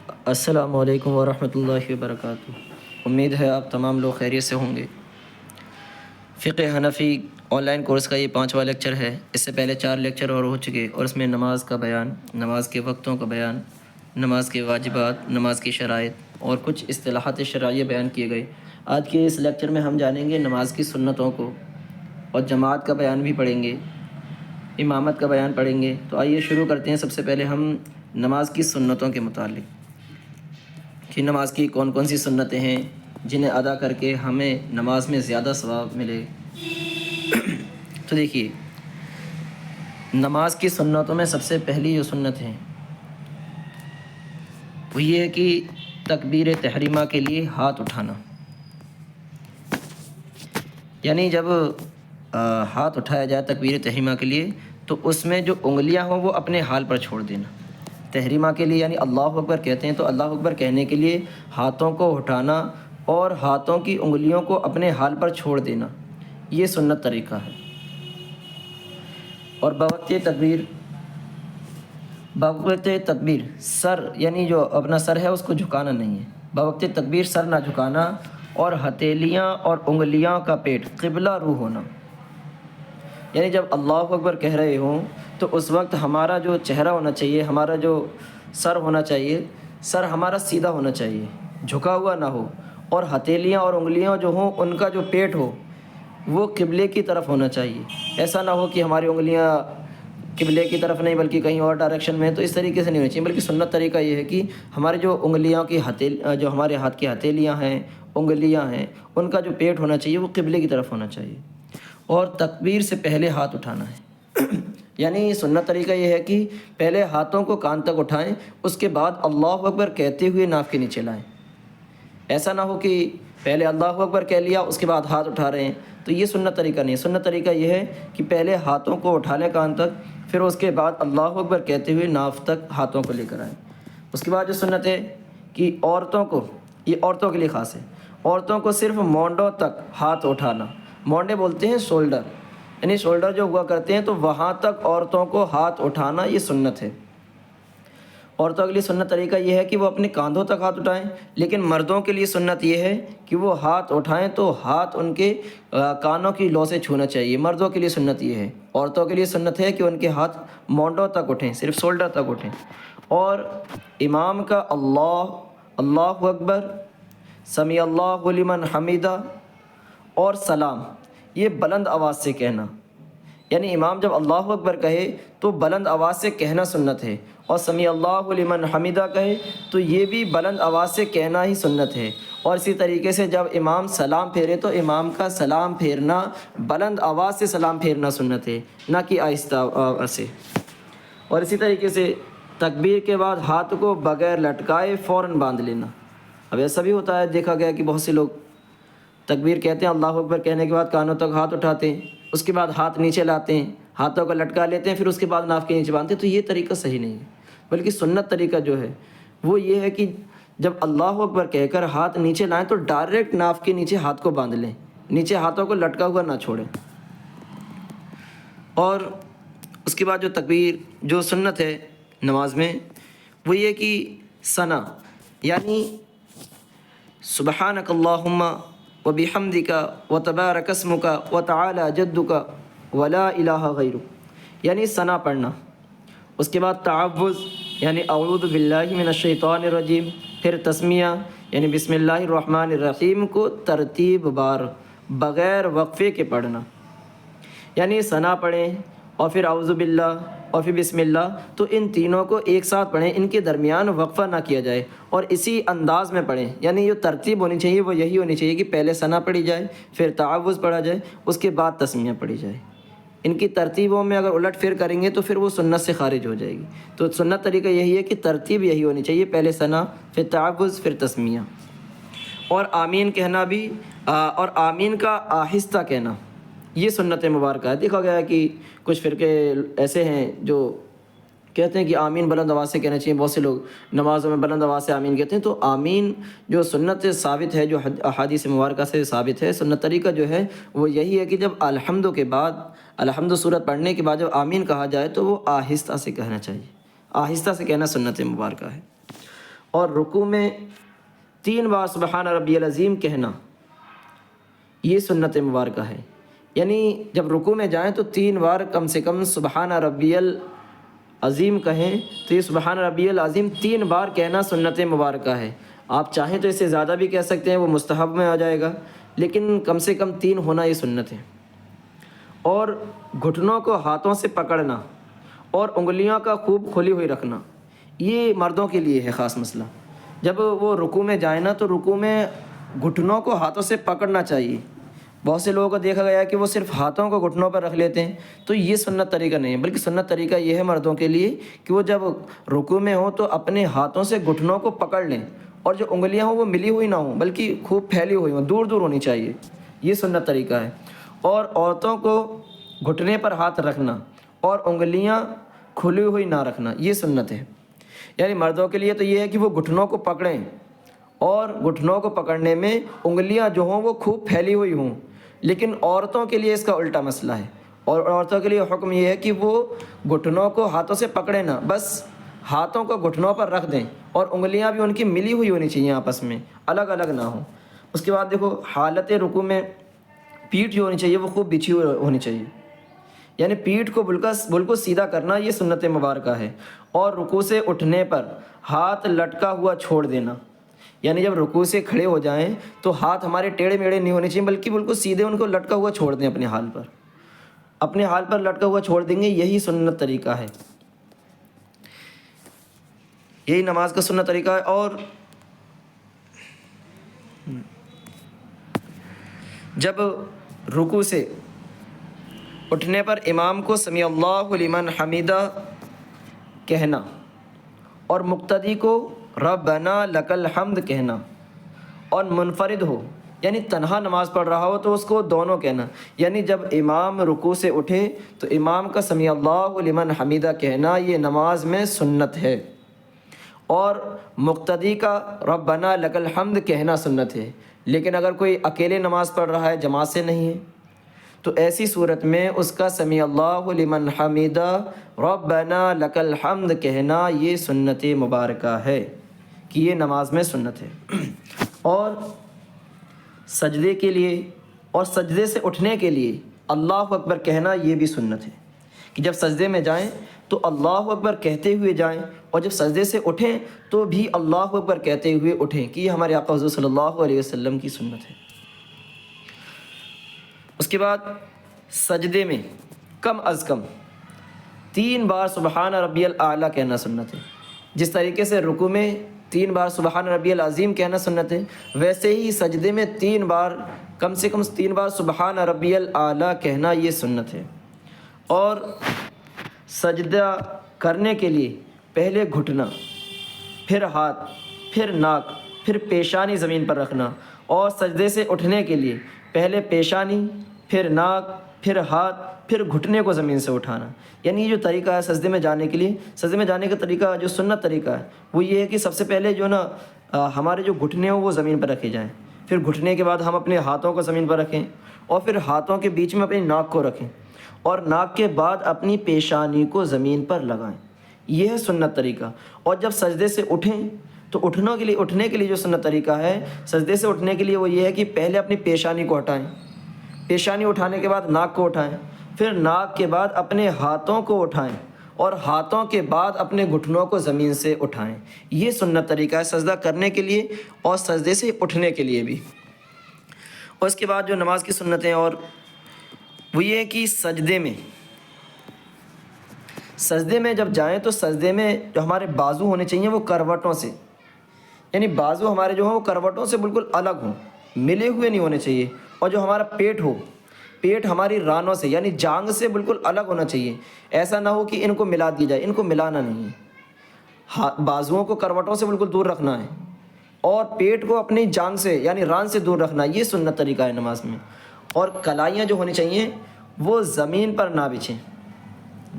السلام علیکم ورحمۃ اللہ وبرکاتہ۔ امید ہے آپ تمام لوگ خیریت سے ہوں گے۔ فقہ حنفی آن لائن کورس کا یہ 5واں لیکچر ہے۔ اس سے پہلے 4 لیکچر اور ہو چکے، اور اس میں نماز کا بیان، نماز کے وقتوں کا بیان، نماز کے واجبات، نماز کی شرائط اور کچھ اصطلاحات شرعیہ بیان کیے گئے۔ آج کے اس لیکچر میں ہم جانیں گے نماز کی سنتوں کو، اور جماعت کا بیان بھی پڑھیں گے، امامت کا بیان پڑھیں گے۔ تو آئیے شروع کرتے ہیں۔ سب سے پہلے ہم نماز کی سنتوں کے متعلق کہ نماز کی کون کون سی سنتیں ہیں جنہیں ادا کر کے ہمیں نماز میں زیادہ ثواب ملے۔ تو دیکھیے، نماز کی سنتوں میں سب سے پہلی جو سنت ہے وہ یہ ہے کہ تکبیر تحریمہ کے لیے ہاتھ اٹھانا، یعنی جب ہاتھ اٹھایا جائے تکبیر تحریمہ کے لیے تو اس میں جو انگلیاں ہوں وہ اپنے حال پر چھوڑ دینا۔ تحریمہ کے لیے یعنی اللہ اکبر کہتے ہیں، تو اللہ اکبر کہنے کے لیے ہاتھوں کو اٹھانا اور ہاتھوں کی انگلیوں کو اپنے حال پر چھوڑ دینا، یہ سنت طریقہ ہے۔ اور بوقت تکبیر سر، یعنی جو اپنا سر ہے اس کو جھکانا نہیں ہے، بوقت تکبیر سر نہ جھکانا، اور ہتھیلیاں اور انگلیاں کا پیٹ قبلہ رو ہونا، یعنی جب اللہ اکبر کہہ رہے ہوں تو اس وقت ہمارا جو چہرہ ہونا چاہیے، ہمارا جو سر ہونا چاہیے، سر ہمارا سیدھا ہونا چاہیے، جھکا ہوا نہ ہو، اور ہتھیلیاں اور انگلیاں جو ہوں ان کا جو پیٹ ہو وہ قبلے کی طرف ہونا چاہیے۔ ایسا نہ ہو کہ ہماری انگلیاں قبلے کی طرف نہیں بلکہ کہیں اور ڈائریکشن میں، تو اس طریقے سے نہیں ہونی چاہیے، بلکہ سنت طریقہ یہ ہے کہ ہماری جو انگلیاں کی جو ہمارے ہاتھ کی ہتھیلیاں ہیں، انگلیاں ہیں، ان کا جو پیٹ ہونا چاہیے وہ قبلے کی طرف ہونا چاہیے۔ اور تکبیر سے پہلے ہاتھ اٹھانا ہے، یعنی سنت طریقہ یہ ہے کہ پہلے ہاتھوں کو کان تک اٹھائیں، اس کے بعد اللہ اکبر کہتے ہوئے ناف کے نیچے لائیں۔ ایسا نہ ہو کہ پہلے اللہ اکبر کہہ لیا اس کے بعد ہاتھ اٹھا رہے ہیں، تو یہ سنت طریقہ نہیں ہے۔ سنت طریقہ یہ ہے کہ پہلے ہاتھوں کو اٹھا لیں کان تک، پھر اس کے بعد اللہ اکبر کہتے ہوئے ناف تک ہاتھوں کو لے کر آئیں۔ اس کے بعد جو سنت ہے کہ عورتوں کو، یہ عورتوں کے لیے خاص ہے، عورتوں کو صرف مونڈوں تک ہاتھ اٹھانا، مونڈے بولتے ہیں شولڈر، یعنی شولڈر جو ہوا کرتے ہیں تو وہاں تک عورتوں کو ہاتھ اٹھانا، یہ سنت ہے۔ عورتوں کے لیے سنت طریقہ یہ ہے کہ وہ اپنے کاندھوں تک ہاتھ اٹھائیں، لیکن مردوں کے لیے سنت یہ ہے کہ وہ ہاتھ اٹھائیں تو ہاتھ ان کے کانوں کی لو سے چھونا چاہیے۔ مردوں کے لیے سنت یہ ہے۔ عورتوں کے لیے سنت ہے کہ ان کے ہاتھ مونڈوں تک اٹھیں، صرف شولڈر تک اٹھیں۔ اور امام کا اللہ اکبر، سمیع اللہ لمن حمیدہ اور سلام، یہ بلند آواز سے کہنا، یعنی امام جب اللہ اکبر کہے تو بلند آواز سے کہنا سنت ہے، اور سمیع اللہ لمن حمیدہ کہے تو یہ بھی بلند آواز سے کہنا ہی سنت ہے۔ اور اسی طریقے سے جب امام سلام پھیرے تو امام کا سلام پھیرنا بلند آواز سے سلام پھیرنا سنت ہے، نہ کہ آہستہ آواز سے۔ اور اسی طریقے سے تکبیر کے بعد ہاتھ کو بغیر لٹکائے فوراً باندھ لینا۔ اب ایسا بھی ہوتا ہے، دیکھا گیا کہ بہت سے لوگ تکبیر کہتے ہیں، اللہ اکبر کہنے کے بعد کانوں تک ہاتھ اٹھاتے ہیں، اس کے بعد ہاتھ نیچے لاتے ہیں، ہاتھوں کو لٹکا لیتے ہیں، پھر اس کے بعد ناف کے نیچے باندھتے ہیں، تو یہ طریقہ صحیح نہیں ہے۔ بلکہ سنت طریقہ جو ہے وہ یہ ہے کہ جب اللہ اکبر کہہ کر ہاتھ نیچے لائیں تو ڈائریکٹ ناف کے نیچے ہاتھ کو باندھ لیں، نیچے ہاتھوں کو لٹکا ہوا نہ چھوڑیں۔ اور اس کے بعد جو تکبیر جو سنت ہے نماز میں وہ یہ کہ ثنا، یعنی سبحانک اللہم وبحمدک وتبارک اسمک وتعالی جدک ولا الہ غیرک، یعنی ثنا پڑھنا۔ اس کے بعد تعوذ، یعنی اعوذ باللہ من الشیطان الرجیم، پھر تسمیہ یعنی بسم اللہ الرحمن الرحیم کو ترتیب بار بغیر وقفے کے پڑھنا، یعنی ثنا پڑھیں اور پھر اعوذ باللہ اور پھر بسم اللہ، تو ان تینوں کو ایک ساتھ پڑھیں، ان کے درمیان وقفہ نہ کیا جائے، اور اسی انداز میں پڑھیں، یعنی جو ترتیب ہونی چاہیے وہ یہی ہونی چاہیے کہ پہلے ثنا پڑھی جائے، پھر تعوذ پڑھا جائے، اس کے بعد تسمیہ پڑھی جائے۔ ان کی ترتیبوں میں اگر الٹ پھر کریں گے تو پھر وہ سنت سے خارج ہو جائے گی۔ تو سنت طریقہ یہی ہے کہ ترتیب یہی ہونی چاہیے، پہلے ثنا، پھر تعوذ، پھر تسمیہ۔ اور آمین کہنا بھی، اور آمین کا آہستہ کہنا، یہ سنت مبارکہ ہے۔ دیکھا گیا ہے کہ کچھ فرقے ایسے ہیں جو کہتے ہیں کہ آمین بلند آواز سے کہنا چاہیے، بہت سے لوگ نمازوں میں بلند آواز سے آمین کہتے ہیں، تو آمین جو سنت ثابت ہے، جو احادیث مبارکہ سے ثابت ہے، سنت طریقہ جو ہے وہ یہی ہے کہ جب الحمد کے بعد، الحمد سورت پڑھنے کے بعد جب آمین کہا جائے تو وہ آہستہ سے کہنا چاہیے، آہستہ سے کہنا سنت مبارکہ ہے۔ اور رکوع میں 3 بار سبحان ربی العظیم کہنا، یہ سنت مبارکہ ہے۔ یعنی جب رکوع میں جائیں تو 3 بار کم سے کم سبحان ربی العظیم کہیں، تو یہ سبحان ربی العظیم 3 بار کہنا سنت مبارکہ ہے۔ آپ چاہیں تو اس سے زیادہ بھی کہہ سکتے ہیں، وہ مستحب میں آ جائے گا، لیکن کم سے کم 3 ہونا یہ سنت ہے۔ اور گھٹنوں کو ہاتھوں سے پکڑنا اور انگلیوں کا خوب کھلی ہوئی رکھنا، یہ مردوں کے لیے ہے خاص مسئلہ۔ جب وہ رکوع میں جائیں نا تو رکوع میں گھٹنوں کو ہاتھوں سے پکڑنا چاہیے۔ بہت سے لوگوں کو دیکھا گیا ہے کہ وہ صرف ہاتھوں کو گھٹنوں پر رکھ لیتے ہیں، تو یہ سنت طریقہ نہیں ہے، بلکہ سنت طریقہ یہ ہے مردوں کے لیے کہ وہ جب رکوع میں ہوں تو اپنے ہاتھوں سے گھٹنوں کو پکڑ لیں، اور جو انگلیاں ہوں وہ ملی ہوئی نہ ہوں بلکہ خوب پھیلی ہوئی ہوں، دور دور ہونی چاہیے، یہ سنت طریقہ ہے۔ اور عورتوں کو گھٹنے پر ہاتھ رکھنا اور انگلیاں کھلی ہوئی نہ رکھنا، یہ سنت ہے۔ یعنی مردوں کے لیے تو یہ ہے کہ وہ گھٹنوں کو پکڑیں، اور گھٹنوں کو پکڑنے میں انگلیاں جو ہوں وہ خوب پھیلی ہوئی ہوں، لیکن عورتوں کے لیے اس کا الٹا مسئلہ ہے، اور عورتوں کے لیے حکم یہ ہے کہ وہ گھٹنوں کو ہاتھوں سے پکڑیں نہ، بس ہاتھوں کو گھٹنوں پر رکھ دیں، اور انگلیاں بھی ان کی ملی ہوئی ہونی چاہیے، آپس میں الگ الگ نہ ہوں۔ اس کے بعد دیکھو حالت رکوع میں پیٹھ جو ہونی چاہیے وہ خوب بچھی ہوئی ہونی چاہیے، یعنی پیٹھ کو بالکل سیدھا کرنا، یہ سنت مبارکہ ہے۔ اور رکوع سے اٹھنے پر ہاتھ لٹکا ہوا چھوڑ دینا، یعنی جب رکوع سے کھڑے ہو جائیں تو ہاتھ ہمارے ٹیڑھے میڑھے نہیں ہونے چاہیے، بلکہ بالکل سیدھے ان کو لٹکا ہوا چھوڑ دیں، اپنے حال پر لٹکا ہوا چھوڑ دیں گے، یہی سنت طریقہ ہے، یہی نماز کا سنت طریقہ ہے۔ اور جب رکوع سے اٹھنے پر امام کو سمیع اللہ لمن حمیدہ کہنا، اور مقتدی کو ربنا لک الحمد کہنا، اور منفرد ہو یعنی تنہا نماز پڑھ رہا ہو تو اس کو دونوں کہنا، یعنی جب امام رکوع سے اٹھے تو امام کا سمیع اللہ لمن حمیدہ کہنا یہ نماز میں سنت ہے، اور مقتدی کا ربنا لک الحمد کہنا سنت ہے۔ لیکن اگر کوئی اکیلے نماز پڑھ رہا ہے، جماعت سے نہیں ہے، تو ایسی صورت میں اس کا سمیع اللہ لمن حمیدہ ربنا لک الحمد کہنا یہ سنت مبارکہ ہے، کہ یہ نماز میں سنت ہے۔ اور سجدے کے لیے اور سجدے سے اٹھنے کے لیے اللہ اکبر کہنا یہ بھی سنت ہے، کہ جب سجدے میں جائیں تو اللہ اکبر کہتے ہوئے جائیں، اور جب سجدے سے اٹھیں تو بھی اللہ اکبر کہتے ہوئے اٹھیں، کہ یہ ہمارے آقا حضور صلی اللہ علیہ وسلم کی سنت ہے۔ اس کے بعد سجدے میں کم از کم 3 بار سبحان ربی الاعلیٰ کہنا سنت ہے۔ جس طریقے سے رکوع میں 3 بار سبحان ربی العظیم کہنا سنت ہے، ویسے ہی سجدے میں 3 بار کم سے کم 3 بار سبحان ربی الاعلیٰ کہنا یہ سنت ہے۔ اور سجدہ کرنے کے لیے پہلے گھٹنا، پھر ہاتھ، پھر ناک، پھر پیشانی زمین پر رکھنا، اور سجدے سے اٹھنے کے لیے پہلے پیشانی، پھر ناک، پھر ہاتھ، پھر گھٹنے کو زمین سے اٹھانا، یعنی یہ جو طریقہ ہے سجدے میں جانے کے لیے، سجدے میں جانے کا طریقہ جو سنت طریقہ ہے وہ یہ ہے کہ سب سے پہلے جو نا ہمارے جو گھٹنے ہوں وہ زمین پر رکھے جائیں، پھر گھٹنے کے بعد ہم اپنے ہاتھوں کو زمین پر رکھیں، اور پھر ہاتھوں کے بیچ میں اپنی ناک کو رکھیں، اور ناک کے بعد اپنی پیشانی کو زمین پر لگائیں، یہ ہے سنت طریقہ۔ اور جب سجدے سے اٹھیں تو اٹھنے کے لیے جو سنت طریقہ ہے سجدے سے اٹھنے کے لیے وہ یہ ہے کہ پہلے اپنی پیشانی کو ہٹائیں، پیشانی اٹھانے کے بعد ناک کو اٹھائیں، پھر ناک کے بعد اپنے ہاتھوں کو اٹھائیں، اور ہاتھوں کے بعد اپنے گھٹنوں کو زمین سے اٹھائیں، یہ سنت طریقہ ہے سجدہ کرنے کے لیے اور سجدے سے اٹھنے کے لیے بھی۔ اور اس کے بعد جو نماز کی سنتیں اور وہ یہ ہے کہ سجدے میں جب جائیں تو سجدے میں جو ہمارے بازو ہونے چاہیے وہ کروٹوں سے، یعنی بازو ہمارے جو ہیں وہ کروٹوں سے بالکل الگ ہوں، ملے ہوئے نہیں ہونے چاہیے، اور جو ہمارا پیٹ ہماری رانوں سے یعنی جانگ سے بالکل الگ ہونا چاہیے، ایسا نہ ہو کہ ان کو ملا دی جائے، ان کو ملانا نہیں ہے، بازوؤں کو کروٹوں سے بالکل دور رکھنا ہے، اور پیٹ کو اپنی جانگ سے یعنی ران سے دور رکھنا، یہ سنت طریقہ ہے نماز میں۔ اور کلائیاں جو ہونی چاہیے وہ زمین پر نہ بچھیں،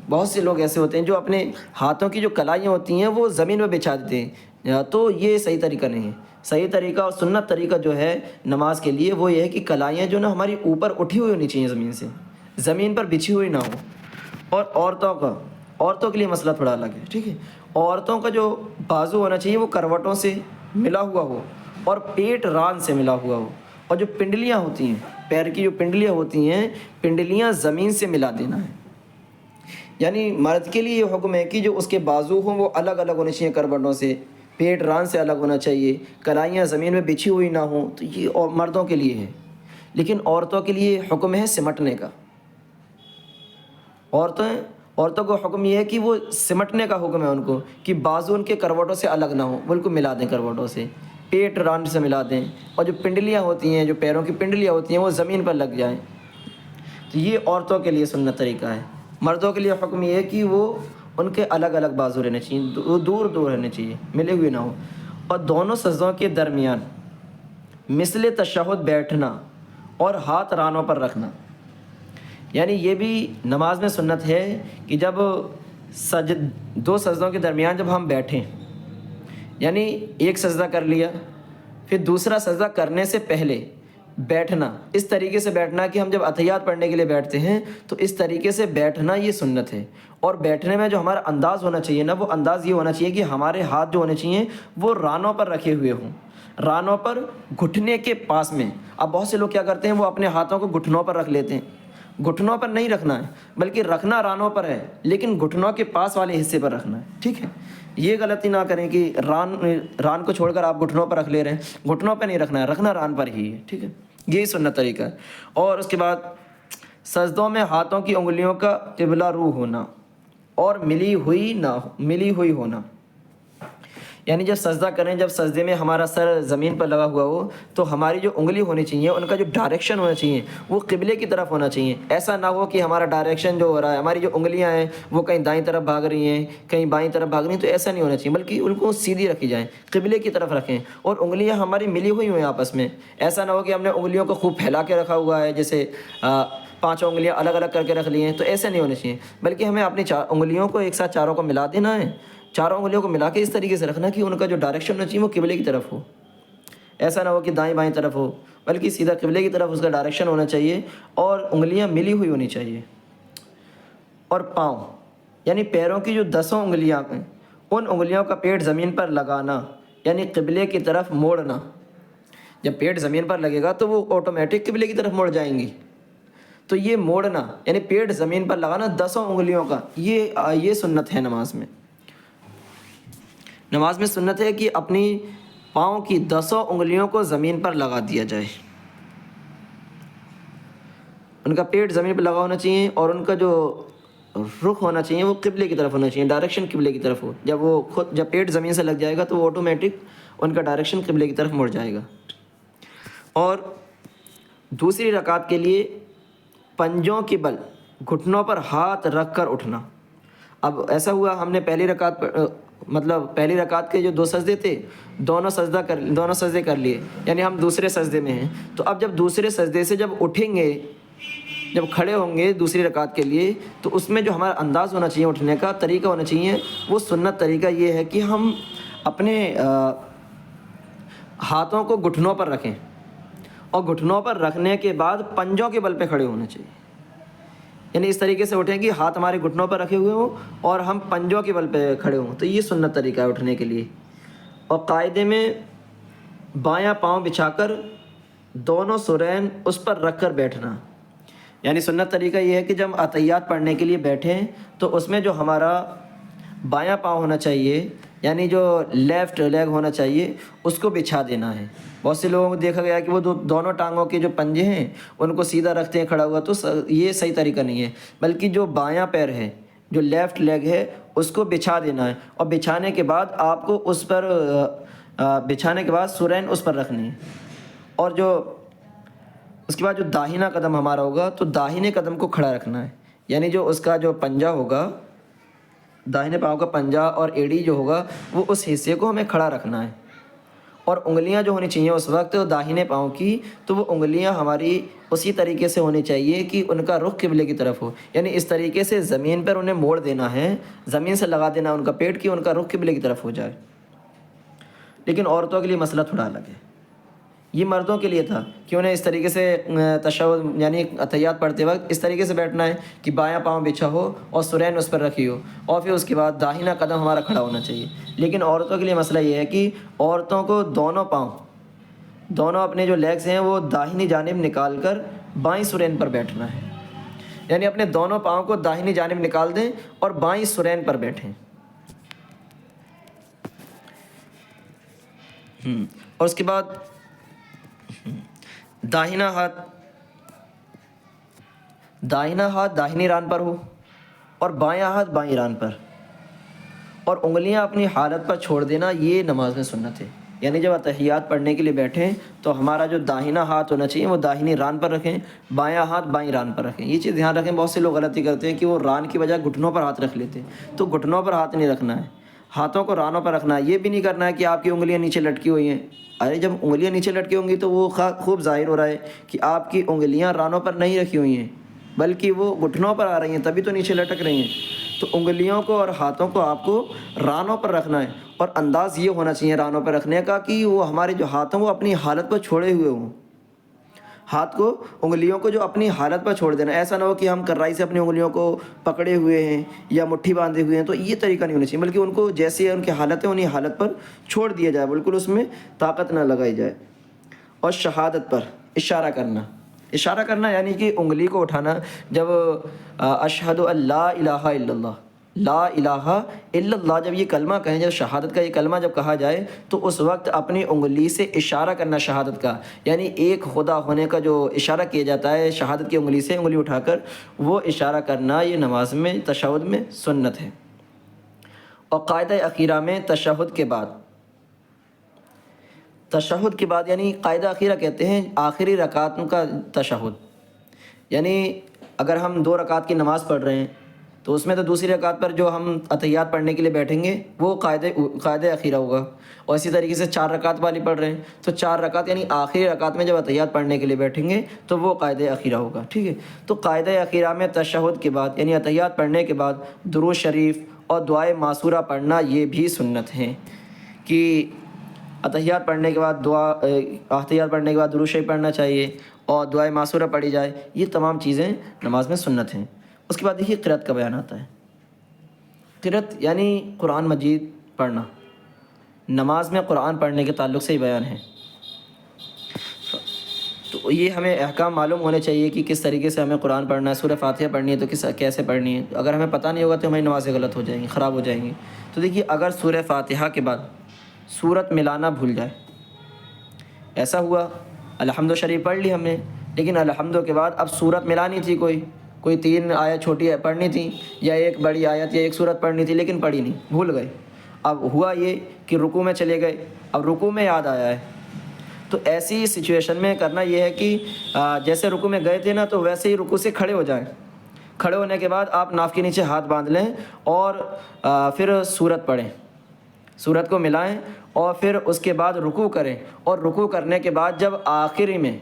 بہت سے لوگ ایسے ہوتے ہیں جو اپنے ہاتھوں کی جو کلائیاں ہوتی ہیں وہ زمین میں بچھا دیتے ہیں، تو یہ صحیح طریقہ نہیں ہے۔ صحیح طریقہ اور سنت طریقہ جو ہے نماز کے لیے وہ یہ ہے کہ کلائیاں جو نا ہماری اوپر اٹھی ہوئی ہونی چاہیے، زمین پر بچھی ہوئی نہ ہو۔ اور عورتوں کا عورتوں کے لیے مسئلہ تھوڑا الگ ہے، ٹھیک ہے۔ عورتوں کا جو بازو ہونا چاہیے وہ کروٹوں سے ملا ہوا ہو اور پیٹ ران سے ملا ہوا ہو، اور جو پنڈلیاں ہوتی ہیں، پیر کی جو پنڈلیاں ہوتی ہیں، پنڈلیاں زمین سے ملا دینا ہے۔ یعنی مرد کے لیے یہ حکم ہے کہ جو اس کے بازو ہوں وہ الگ الگ ہونے چاہیے کروٹوں سے، پیٹ ران سے الگ ہونا چاہیے، کلائیاں زمین میں بچھی ہوئی نہ ہوں، تو یہ اور مردوں کے لیے ہے۔ لیکن عورتوں کے لیے حکم ہے سمٹنے کا۔ عورتوں کو حکم یہ ہے کہ وہ سمٹنے کا حکم ہے ان کو، کہ بازو ان کے کروٹوں سے الگ نہ ہوں، بالکل ملا دیں کروٹوں سے، پیٹ ران سے ملا دیں، اور جو پنڈلیاں ہوتی ہیں، جو پیروں کی پنڈلیاں ہوتی ہیں، وہ زمین پر لگ جائیں۔ تو یہ عورتوں کے لیے سنت طریقہ ہے۔ مردوں کے لیے حکم یہ ہے کہ وہ ان کے الگ الگ بازو رہنے چاہیے، دور دور رہنے چاہیے، ملے ہوئے نہ ہوں، اور دونوں سجدوں کے درمیان مثل تشہد بیٹھنا اور ہاتھ رانوں پر رکھنا۔ یعنی یہ بھی نماز میں سنت ہے کہ جب دو سجدوں کے درمیان جب ہم بیٹھیں، یعنی ایک سجدہ کر لیا، پھر دوسرا سجدہ کرنے سے پہلے بیٹھنا، اس طریقے سے بیٹھنا کہ ہم جب اتحیات پڑھنے کے لیے بیٹھتے ہیں تو اس طریقے سے بیٹھنا یہ سنت ہے۔ اور بیٹھنے میں جو ہمارا انداز ہونا چاہیے نا، وہ انداز یہ ہونا چاہیے کہ ہمارے ہاتھ جو ہونے چاہیے وہ رانوں پر رکھے ہوئے ہوں، رانوں پر، گھٹنے کے پاس میں۔ اب بہت سے لوگ کیا کرتے ہیں، وہ اپنے ہاتھوں کو گھٹنوں پر رکھ لیتے ہیں۔ گھٹنوں پر نہیں رکھنا ہے، بلکہ رکھنا رانوں پر ہے، لیکن گھٹنوں کے پاس والے حصے پر رکھنا ہے، ٹھیک ہے۔ یہ غلطی نہ کریں کہ ران کو چھوڑ کر آپ گھٹنوں پر رکھ لے رہے ہیں، گھٹنوں پہ نہیں رکھنا ہے، رکھنا ران پر ہی ہے، ٹھیک ہے۔ یہی سنت طریقہ ہے۔ اور اس کے بعد سجدوں میں ہاتھوں کی انگلیوں کا قبلہ رو ہونا اور ملی ہوئی ہونا۔ یعنی جب سجدہ کریں، جب سجدے میں ہمارا سر زمین پر لگا ہوا ہو تو ہماری جو انگلی ہونی چاہیے، ان کا جو ڈائریکشن ہونا چاہیے وہ قبلے کی طرف ہونا چاہیے۔ ایسا نہ ہو کہ ہمارا ڈائریکشن جو ہو رہا ہے، ہماری جو انگلیاں ہیں وہ کہیں دائیں طرف بھاگ رہی ہیں، کہیں بائیں طرف بھاگ رہی ہیں، تو ایسا نہیں ہونا چاہیے، بلکہ ان کو سیدھی رکھی جائیں، قبلے کی طرف رکھیں، اور انگلیاں ہماری ملی ہوئی ہوئیں آپس میں۔ ایسا نہ ہو کہ ہم نے انگلیوں کو خوب پھیلا کے رکھا ہوا ہے، جیسے پانچوں انگلیاں الگ الگ کر کے رکھ لی ہیں، تو ایسے نہیں ہونے چاہیے، بلکہ ہمیں اپنی انگلیوں کو ایک ساتھ چاروں کو ملا دینا ہے، چاروں انگلیوں کو ملا کے اس طریقے سے رکھنا کہ ان کا جو ڈائریکشن ہونا چاہیے وہ قبلے کی طرف ہو۔ ایسا نہ ہو کہ دائیں بائیں طرف ہو، بلکہ سیدھا قبلے کی طرف اس کا ڈائریکشن ہونا چاہیے، اور انگلیاں ملی ہوئی ہونی چاہیے۔ اور پاؤں، یعنی پیروں کی جو 10 انگلیاں ہیں، ان انگلیوں کا پیٹ زمین پر لگانا، یعنی قبلے کی طرف موڑنا۔ جب پیٹ زمین پر لگے گا تو وہ آٹومیٹک قبلے کی طرف مڑ جائیں گی، تو یہ موڑنا یعنی پیٹ زمین پر لگانا 10 انگلیوں کا، یہ سنت ہے نماز میں۔ نماز میں سنت ہے کہ اپنی پاؤں کی 10 انگلیوں کو زمین پر لگا دیا جائے، ان کا پیٹ زمین پر لگا ہونا چاہیے، اور ان کا جو رخ ہونا چاہیے وہ قبلے کی طرف ہونا چاہیے، ڈائریکشن قبلے کی طرف ہو۔ جب پیٹ زمین سے لگ جائے گا تو وہ آٹومیٹک ان کا ڈائریکشن قبلے کی طرف مڑ جائے گا۔ اور دوسری رکعت کے لیے پنجوں کے بل گھٹنوں پر ہاتھ رکھ کر اٹھنا۔ اب ایسا ہوا، ہم نے پہلی رکعت کے جو 2 سجدے تھے، دونوں سجدے کر لیے، یعنی ہم دوسرے سجدے میں ہیں، تو اب جب دوسرے سجدے سے جب اٹھیں گے، جب کھڑے ہوں گے دوسری رکعت کے لیے، تو اس میں جو ہمارا انداز ہونا چاہیے، اٹھنے کا طریقہ ہونا چاہیے، وہ سنت طریقہ یہ ہے کہ ہم اپنے ہاتھوں کو گھٹنوں پر رکھیں، اور گھٹنوں پر رکھنے کے بعد پنجوں کے بل پہ کھڑے ہونا چاہیے، یعنی اس طریقے سے اٹھیں کہ ہاتھ ہمارے گھٹنوں پر رکھے ہوئے ہوں اور ہم پنجوں کے بل پہ کھڑے ہوں، تو یہ سنت طریقہ ہے اٹھنے کے لیے۔ اور قاعدے میں بایاں پاؤں بچھا کر دونوں سرین اس پر رکھ کر بیٹھنا، یعنی سنت طریقہ یہ ہے کہ جب اتحیات پڑھنے کے لیے بیٹھیں تو اس میں جو ہمارا بایاں پاؤں ہونا چاہیے، یعنی جو لیفٹ لیگ ہونا چاہیے، اس کو بچھا دینا ہے۔ بہت سے لوگوں کو دیکھا گیا کہ وہ دونوں ٹانگوں کے جو پنجے ہیں ان کو سیدھا رکھتے ہیں کھڑا ہوا، تو یہ صحیح طریقہ نہیں ہے، بلکہ جو بایاں پیر ہے، جو لیفٹ لیگ ہے، اس کو بچھا دینا ہے، اور بچھانے کے بعد آپ کو سرین اس پر رکھنی ہے، اور اس کے بعد جو داہنا قدم ہمارا ہوگا تو داہنے قدم کو کھڑا رکھنا ہے، یعنی جو اس کا جو پنجہ ہوگا، داہنے پاؤں کا پنجہ اور ایڑی جو ہوگا، وہ اس حصے کو ہمیں کھڑا رکھنا ہے۔ اور انگلیاں جو ہونی چاہیے اس وقت داہنے پاؤں کی، تو وہ انگلیاں ہماری اسی طریقے سے ہونی چاہیے کہ ان کا رخ قبلے کی طرف ہو، یعنی اس طریقے سے زمین پر انہیں موڑ دینا ہے، زمین سے لگا دینا ان کا پیٹ کی ان کا رخ قبلے کی طرف ہو جائے۔ لیکن عورتوں کے لیے مسئلہ تھوڑا الگ ہے، یہ مردوں کے لیے تھا کہ انہیں اس طریقے سے تشہد یعنی اتحیات پڑھتے وقت اس طریقے سے بیٹھنا ہے کہ بایاں پاؤں بچھا ہو اور سرین اس پر رکھی ہو، اور پھر اس کے بعد داہنا قدم ہمارا کھڑا ہونا چاہیے۔ لیکن عورتوں کے لیے مسئلہ یہ ہے کہ عورتوں کو دونوں اپنے جو لیگز ہیں وہ داہنی جانب نکال کر بائیں سرین پر بیٹھنا ہے، یعنی اپنے دونوں پاؤں کو داہنی جانب نکال دیں اور بائیں سرین پر بیٹھیں۔ اور اس کے بعد داہنا ہاتھ داہنی ران پر ہو اور بایاں ہاتھ بائیں ران پر، اور انگلیاں اپنی حالت پر چھوڑ دینا، یہ نماز میں سنت ہے۔ یعنی جب اتحیات پڑھنے کے لیے بیٹھیں تو ہمارا جو داہنا ہاتھ ہونا چاہیے وہ داہنی ران پر رکھیں، بایاں ہاتھ بائیں ران پر رکھیں۔ یہ چیز دھیان رکھیں، بہت سے لوگ غلطی کرتے ہیں کہ وہ ران کی بجائے گھٹنوں پر ہاتھ رکھ لیتے ہیں، تو گھٹنوں پر ہاتھ نہیں رکھنا ہے، ہاتھوں کو رانوں پر رکھنا ہے۔ یہ بھی نہیں کرنا ہے کہ آپ کی انگلیاں نیچے لٹکی ہوئی ہیں۔ ارے جب انگلیاں نیچے لٹکی ہوں گی تو وہ خوب ظاہر ہو رہا ہے کہ آپ کی انگلیاں رانوں پر نہیں رکھی ہوئی ہیں بلکہ وہ گھٹنوں پر آ رہی ہیں، تبھی تو نیچے لٹک رہی ہیں۔ تو انگلیوں کو اور ہاتھوں کو آپ کو رانوں پر رکھنا ہے، اور انداز یہ ہونا چاہیے رانوں پر رکھنے کا کہ وہ ہمارے جو ہاتھ ہیں وہ اپنی حالت پر چھوڑے ہوئے ہوں، ہاتھ کو انگلیوں کو جو اپنی حالت پر چھوڑ دینا۔ ایسا نہ ہو کہ ہم کرائی سے اپنی انگلیوں کو پکڑے ہوئے ہیں یا مٹھی باندھے ہوئے ہیں، تو یہ طریقہ نہیں ہونا چاہیے، بلکہ ان کو جیسے ان کی حالت ہے انہیں حالت پر چھوڑ دیا جائے، بالکل اس میں طاقت نہ لگائی جائے۔ اور شہادت پر اشارہ کرنا یعنی کہ انگلی کو اٹھانا، جب اشہد ان لا الہ الا اللہ، لا الہ الا اللہ جب یہ کلمہ کہیں، جب شہادت کا یہ کلمہ جب کہا جائے تو اس وقت اپنی انگلی سے اشارہ کرنا شہادت کا، یعنی ایک خدا ہونے کا جو اشارہ کیا جاتا ہے شہادت کی انگلی سے، انگلی اٹھا کر وہ اشارہ کرنا، یہ نماز میں تشہد میں سنت ہے۔ اور قاعدہ اخیرہ میں تشہد کے بعد یعنی قاعدہ اخیرہ کہتے ہیں آخری رکعتوں کا تشہد، یعنی اگر ہم 2 رکعت کی نماز پڑھ رہے ہیں تو اس میں تو دوسری رکعت پر جو ہم اتحیات پڑھنے کے لیے بیٹھیں گے وہ قاعدہ اخیرہ ہوگا، اور اسی طریقے سے 4 رکعت والی پڑھ رہے ہیں تو 4 رکعت یعنی آخری رکعت میں جب اتحیات پڑھنے کے لیے بیٹھیں گے تو وہ قاعدہ اخیرہ ہوگا، ٹھیک ہے۔ تو قاعدہ اخیرہ میں تشہد کے بعد یعنی اتحیات پڑھنے کے بعد درود شریف اور دعائے معصورہ پڑھنا یہ بھی سنت ہیں، کہ اتحیات پڑھنے کے بعد درود شریف پڑھنا چاہیے اور دعائے معصورہ پڑھی جائے، یہ تمام چیزیں نماز میں سنت ہیں۔ اس کے بعد دیکھیے قرأت کا بیان آتا ہے۔ قرأت یعنی قرآن مجید پڑھنا، نماز میں قرآن پڑھنے کے تعلق سے ہی بیان ہے، تو یہ ہمیں احکام معلوم ہونے چاہیے کہ کس طریقے سے ہمیں قرآن پڑھنا ہے۔ سورہ فاتحہ پڑھنی ہے تو کیسے پڑھنی ہے، اگر ہمیں پتہ نہیں ہوگا تو ہماری نمازیں غلط ہو جائیں گی، خراب ہو جائیں گی۔ تو دیکھیے اگر سورہ فاتحہ کے بعد سورت ملانا بھول جائے، ایسا ہوا الحمد شریف پڑھ لی ہم نے، لیکن الحمد کے بعد اب سورت ملانی تھی، کوئی 3 آیت چھوٹی پڑھنی تھی یا ایک بڑی آیت یا ایک سورت پڑھنی تھی لیکن پڑھی نہیں، بھول گئے۔ اب ہوا یہ کہ رکوع میں چلے گئے، اب رکوع میں یاد آیا ہے، تو ایسی سچویشن میں کرنا یہ ہے کہ جیسے رکوع میں گئے تھے نا تو ویسے ہی رکوع سے کھڑے ہو جائیں، کھڑے ہونے کے بعد آپ ناف کے نیچے ہاتھ باندھ لیں اور پھر سورت پڑھیں، سورت کو ملائیں اور پھر اس کے بعد رکوع کریں، اور رکوع کرنے کے بعد جب آخری میں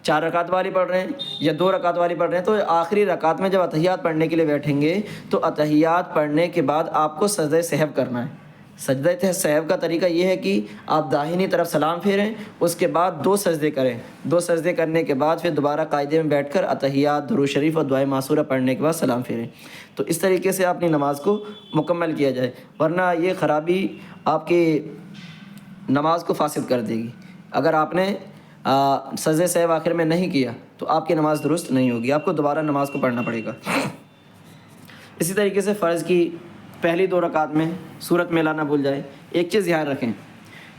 4 رکعت والی پڑھ رہے ہیں یا 2 رکعت والی پڑھ رہے ہیں تو آخری رکعت میں جب اتحیات پڑھنے کے لیے بیٹھیں گے تو اتحیات پڑھنے کے بعد آپ کو سجدہ سہو کرنا ہے۔ سجدہ سہو کا طریقہ یہ ہے کہ آپ داہنی طرف سلام پھیریں، اس کے بعد 2 سجدے کریں، 2 سجدے کرنے کے بعد پھر دوبارہ قاعدے میں بیٹھ کر اتحیات، درود شریف اور دعائے معصورہ پڑھنے کے بعد سلام پھیریں۔ تو اس طریقے سے اپنی نماز کو مکمل کیا جائے، ورنہ یہ خرابی آپ کی نماز کو فاسد کر دے گی۔ اگر آپ نے سجدہ سہو آخر میں نہیں کیا تو آپ کی نماز درست نہیں ہوگی، آپ کو دوبارہ نماز کو پڑھنا پڑے گا۔ اسی طریقے سے فرض کی پہلی 2 رکعت میں سورت میں لانا بھول جائے۔ ایک چیز یاد رکھیں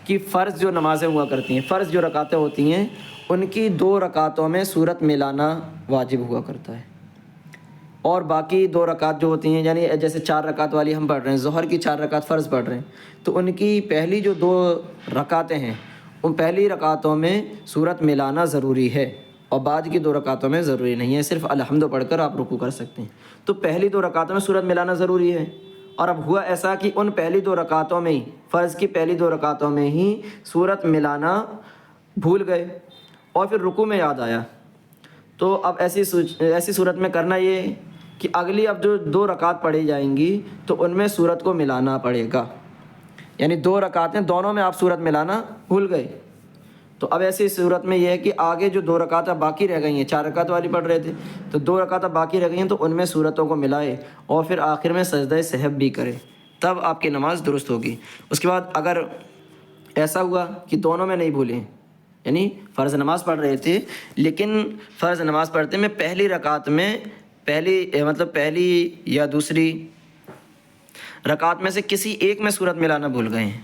کہ فرض جو نمازیں ہوا کرتی ہیں، فرض جو رکعتیں ہوتی ہیں ان کی 2 رکعتوں میں سورت میں لانا واجب ہوا کرتا ہے، اور باقی 2 رکعت جو ہوتی ہیں یعنی جیسے 4 رکعت والی ہم پڑھ رہے ہیں، ظہر کی 4 رکعت فرض پڑھ رہے ہیں تو ان کی پہلی جو 2 رکعتیں ہیں ان پہلی رکعتوں میں سورت ملانا ضروری ہے، اور بعد کی 2 رکعتوں میں ضروری نہیں ہے، صرف الحمد پڑھ کر آپ رکوع کر سکتے ہیں۔ تو پہلی 2 رکعتوں میں سورت ملانا ضروری ہے، اور اب ہوا ایسا کہ ان پہلی 2 رکعتوں میں ہی، فرض کی پہلی 2 رکعتوں میں ہی سورت ملانا بھول گئے اور پھر رکوع میں یاد آیا، تو اب ایسی صورت میں کرنا یہ کہ اگلی اب جو 2 رکعت پڑھی جائیں گی تو ان میں سورت کو ملانا پڑے گا، یعنی 2 رکعتیں دونوں میں آپ سورت ملانا بھول گئے تو اب ایسی صورت میں یہ ہے کہ آگے جو 2 رکعتیں باقی رہ گئی ہیں، 4 رکعت والی پڑھ رہے تھے تو 2 رکعتیں باقی رہ گئی ہیں، تو ان میں صورتوں کو ملائے اور پھر آخر میں سجدہ سہو بھی کرے، تب آپ کی نماز درست ہوگی۔ اس کے بعد اگر ایسا ہوا کہ دونوں میں نہیں بھولیں، یعنی فرض نماز پڑھ رہے تھے لیکن فرض نماز پڑھتے میں پہلی رکعت میں پہلی یا دوسری رکعت میں سے کسی ایک میں صورت ملانا بھول گئے ہیں،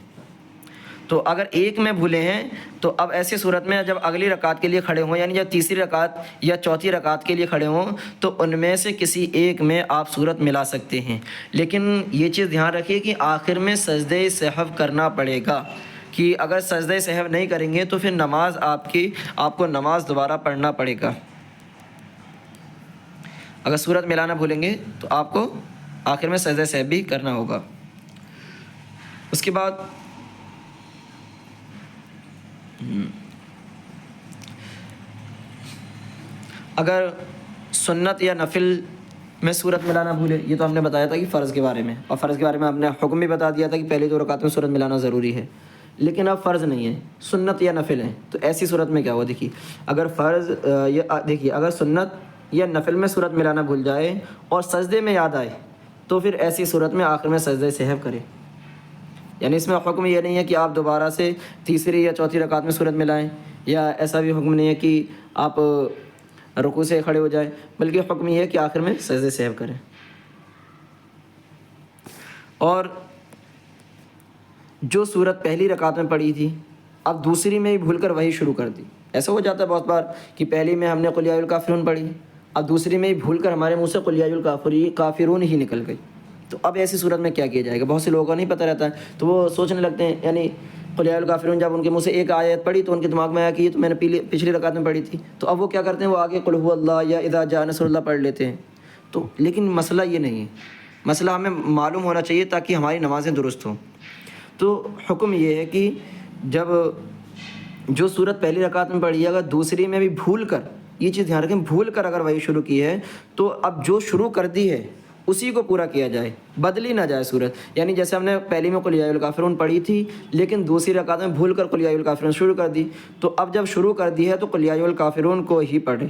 تو اگر ایک میں بھولے ہیں تو اب ایسی صورت میں جب اگلی رکعت کے لیے کھڑے ہوں، یعنی جب تیسری رکعت یا چوتھی رکعت کے لیے کھڑے ہوں، تو ان میں سے کسی ایک میں آپ صورت ملا سکتے ہیں، لیکن یہ چیز دھیان رکھیے کہ آخر میں سجدہ سہو کرنا پڑے گا، کہ اگر سجدہ سہو نہیں کریں گے تو پھر نماز آپ کو نماز دوبارہ پڑھنا پڑے گا۔ اگر صورت ملانا بھولیں گے تو آپ کو آخر میں سجدہ سہو بھی کرنا ہوگا۔ اس کے بعد اگر سنت یا نفل میں صورت ملانا بھولے، یہ تو ہم نے بتایا تھا کہ فرض کے بارے میں، اور فرض کے بارے میں ہم نے حکم بھی بتا دیا تھا کہ پہلی 2 رکعت میں صورت ملانا ضروری ہے، لیکن اب فرض نہیں ہے، سنت یا نفل ہے، تو ایسی صورت میں کیا ہوا؟ دیکھیے اگر سنت یا نفل میں صورت ملانا بھول جائے اور سجدے میں یاد آئے تو پھر ایسی صورت میں آخر میں سجدہ سہو کرے، یعنی اس میں حکم یہ نہیں ہے کہ آپ دوبارہ سے تیسری یا چوتھی رکعت میں صورت ملائیں، یا ایسا بھی حکم نہیں ہے کہ آپ رکوع سے کھڑے ہو جائیں، بلکہ حکم یہ ہے کہ آخر میں سجدہ سہو کریں۔ اور جو صورت پہلی رکعت میں پڑھی تھی اب دوسری میں ہی بھول کر وہی شروع کر دی، ایسا ہو جاتا ہے بہت بار کہ پہلی میں ہم نے قل یا ایھا الکافرون پڑھی، اب دوسری میں ہی بھول کر ہمارے منہ سے قل یا ایھا الکافرون ہی نکل گئی، تو اب ایسی صورت میں کیا کیا جائے گا؟ بہت سے لوگوں کو نہیں پتہ رہتا ہے، تو وہ سوچنے لگتے ہیں، یعنی قل یا ایھا الکافرون جب ان کے منہ سے ایک آیت پڑھی تو ان کے دماغ میں آیا کہ یہ تو میں نے پچھلی رکعت میں پڑھی تھی، تو اب وہ کیا کرتے ہیں، وہ آگے قل ھو اللہ یا اذا جاء نصر اللہ پڑھ لیتے ہیں، تو لیکن مسئلہ یہ نہیں ہے، مسئلہ ہمیں معلوم ہونا چاہیے تاکہ ہماری نمازیں درست ہوں۔ تو حکم یہ ہے کہ جب جو صورت پہلی رکعت میں پڑھی ہے اگر دوسری میں بھی بھول کر، یہ چیز دھیان رکھیں، بھول کر اگر وہی شروع کی ہے تو اب جو شروع کر دی ہے اسی کو پورا کیا جائے، بدلی نہ جائے صورت، یعنی جیسے ہم نے پہلی میں قل یا ایھا الکافرون پڑھی تھی لیکن دوسری رکعت میں بھول کر قل یا ایھا الکافرون شروع کر دی، تو اب جب شروع کر دی ہے تو قل یا ایھا الکافرون کو ہی پڑھیں،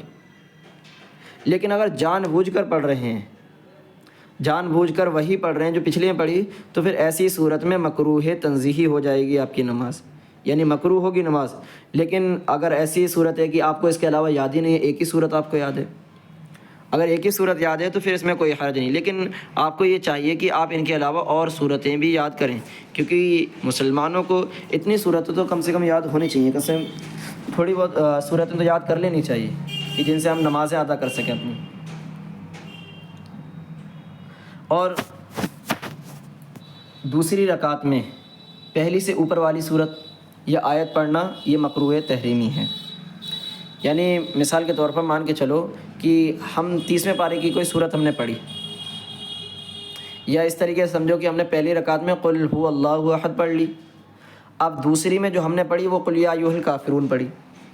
لیکن اگر جان بوجھ کر پڑھ رہے ہیں، جان بوجھ کر وہی پڑھ رہے ہیں جو پچھلے میں پڑھی، تو پھر ایسی صورت میں مکروہ تنزیہی ہو جائے گی آپ کی نماز، یعنی مکروہ ہوگی نماز۔ لیکن اگر ایسی صورت ہے کہ آپ کو اس کے علاوہ یاد ہی نہیں ہے، ایک ہی صورت آپ کو یاد ہے، اگر ایک ہی صورت یاد ہے تو پھر اس میں کوئی حرج نہیں، لیکن آپ کو یہ چاہیے کہ آپ ان کے علاوہ اور صورتیں بھی یاد کریں، کیونکہ مسلمانوں کو اتنی صورتیں تو کم سے کم یاد ہونی چاہیے، کم سے کم تھوڑی بہت صورتیں تو یاد کر لینی چاہیے کہ جن سے ہم نمازیں ادا کر سکیں اپنی۔ اور دوسری رکعت میں پہلی سے اوپر والی صورت یا آیت پڑھنا یہ مکروہ تحریمی ہے، یعنی مثال کے طور پر مان کے چلو کہ ہم 30ویں پارے کی کوئی صورت ہم نے پڑھی، یا اس طریقے سے سمجھو کہ ہم نے پہلی رکعت میں قل ھو اللہ احد پڑھ لی، اب دوسری میں جو ہم نے پڑھی وہ قل یا ایھا الکافرون پڑھی،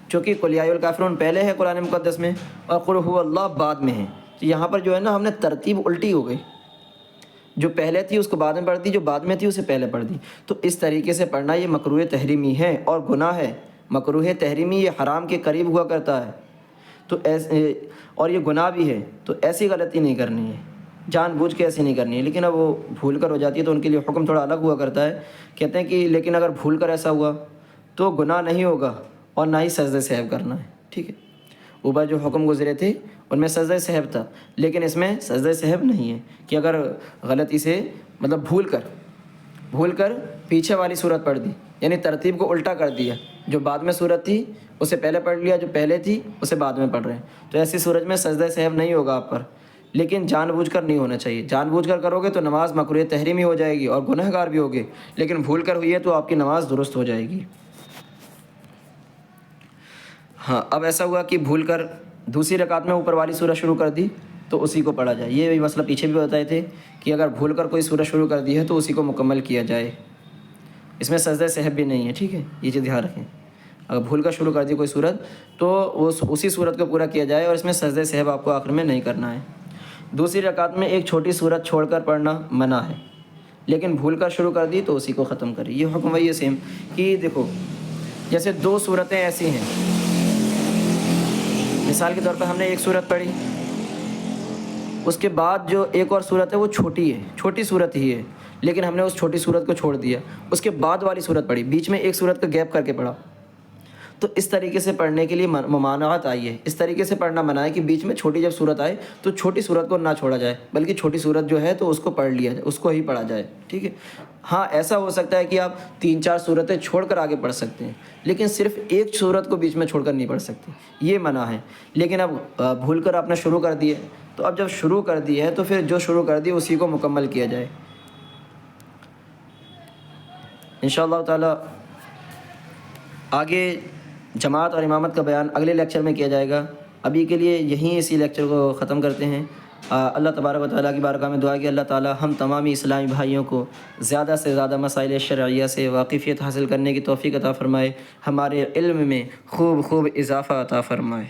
چونکہ قل یا ایھا الکافرون پہلے ہے قرآن مقدس میں اور قل ھو اللہ بعد میں ہے، تو یہاں پر جو ہے نا ہم نے ترتیب الٹی ہو گئی، جو پہلے تھی اس کو بعد میں پڑھ دی، جو بعد میں تھی اسے پہلے پڑھ دی، تو اس طریقے سے پڑھنا یہ مکروہ تحریمی ہے اور گناہ ہے، مکروہ تحریمی یہ حرام کے قریب ہوا کرتا ہے، تو اور یہ گناہ بھی ہے، تو ایسی غلطی نہیں کرنی ہے، جان بوجھ کے ایسی نہیں کرنی ہے، لیکن اب وہ بھول کر ہو جاتی ہے تو ان کے لیے حکم تھوڑا الگ ہوا کرتا ہے، کہتے ہیں کہ لیکن اگر بھول کر ایسا ہوا تو گناہ نہیں ہوگا اور نہ ہی سجدہ سہو کرنا ہے، ٹھیک ہے۔ اوپر جو حکم گزرے تھے ان میں سجدہ سہو تھا، لیکن اس میں سجدہ سہو نہیں ہے کہ اگر غلطی سے بھول کر پیچھے والی صورت پڑھ دی، یعنی ترتیب کو الٹا کر دیا، جو بعد میں صورت تھی اسے پہلے پڑھ لیا، جو پہلے تھی اسے بعد میں پڑھ رہے ہیں، تو ایسی صورت میں سجدہ سہو نہیں ہوگا آپ پر، لیکن جان بوجھ کر نہیں ہونا چاہیے، جان بوجھ کر کرو گے تو نماز مکروہ تحریمی ہو جائے گی اور گناہ گار بھی ہوگے، لیکن بھول کر ہوئی ہے تو آپ کی نماز درست ہو جائے گی۔ ہاں، اب ایسا ہوا کہ بھول کر دوسری رکعت میں اوپر والی سورت شروع کر دی تو اسی کو پڑھا جائے، یہ بھی مسئلہ پیچھے بھی بتائے تھے کہ اگر بھول کر کوئی سورت شروع کر دی ہے تو اسی کو مکمل کیا جائے، اس میں سجدہ سہو بھی نہیں ہے، ٹھیک ہے، یہ چیز دھیان رکھیں، اگر بھول کر شروع کر دی کوئی سورت تو وہ اسی سورت کو پورا کیا جائے اور اس میں سجدہ سہو آپ کو آخر میں نہیں کرنا ہے۔ دوسری رکعت میں ایک چھوٹی سورت چھوڑ کر پڑھنا منع ہے، لیکن بھول کر شروع کر دی تو اسی کو ختم کری، یہ حکم وہی ہے سیم، کہ دیکھو جیسے 2 صورتیں ایسی ہیں، مثال کے طور پر ہم نے ایک صورت پڑھی، اس کے بعد جو ایک اور صورت ہے وہ چھوٹی ہے، چھوٹی صورت ہی ہے، لیکن ہم نے اس چھوٹی صورت کو چھوڑ دیا، اس کے بعد والی صورت پڑھی، بیچ میں ایک صورت کا گیپ کر کے پڑھا۔ تو اس طریقے سے پڑھنے کے لیے ممانعت آئی ہے، اس طریقے سے پڑھنا منع ہے کہ بیچ میں چھوٹی جب صورت آئے تو چھوٹی صورت کو نہ چھوڑا جائے، بلکہ چھوٹی صورت جو ہے تو اس کو پڑھ لیا جائے، اس کو ہی پڑھا جائے، ٹھیک ہے۔ ہاں ایسا ہو سکتا ہے کہ آپ 3-4 صورتیں چھوڑ کر آگے پڑھ سکتے ہیں، لیکن صرف ایک صورت کو بیچ میں چھوڑ کر نہیں پڑھ سکتے، یہ منع ہے۔ لیکن اب بھول کر آپ نے شروع کر دیے، تو اب جب شروع کر دی ہے تو پھر جو شروع کر دی اسی کو مکمل کیا جائے انشاءاللہ تعالی۔ آگے جماعت اور امامت کا بیان اگلے لیکچر میں کیا جائے گا، ابھی کے لیے یہیں اسی لیکچر کو ختم کرتے ہیں۔ اللہ تبارک و تعالیٰ کی بارگاہ میں دعا کہ اللہ تعالیٰ ہم تمامی اسلامی بھائیوں کو زیادہ سے زیادہ مسائل شرعیہ سے واقفیت حاصل کرنے کی توفیق عطا فرمائے، ہمارے علم میں خوب اضافہ عطا فرمائے۔